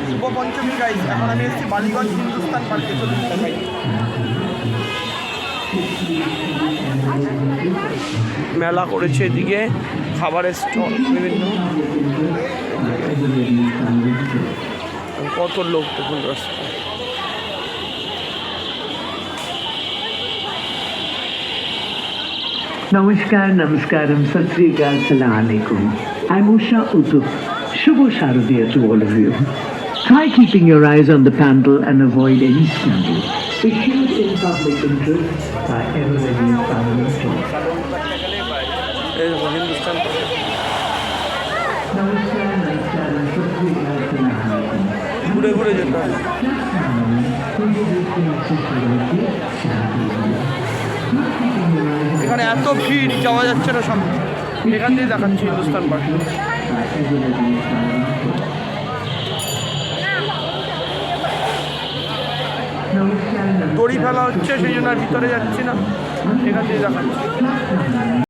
শুভ পঞ্চমী guys, এখন আমি এসেছি বালিগঞ্জ হিন্দুস্তান পার্কে। চলুন দেখাই। মেলা করেছে এদিকে, খাবারের স্টল বিভিন্ন, কত লোক দেখুন রাস্তায়। Namaskar, Namaskaram, Sat Sri Akal, Assalamu Alaikum. I'm Usha Uttup. Shubho Sharadiya to all of you. Try keeping your eyes on the pandal and avoid any scandal. Issued in public interest by Eveready Family Trust. Hindustan Namaskar, Namaskaram, Sat Sri Akal, Assalamu Alaikum. ঘুরে ঘুরে যেতে হবে। এখানে এত ভিড়, যাওয়া যাচ্ছে না সামনে। এখান দিয়ে দেখাচ্ছি হিন্দুস্তান পার্ক। দড়ি ফেলা হচ্ছে, সেই জন্য আর ভিতরে যাচ্ছি না। এখান দিয়ে দেখাচ্ছি।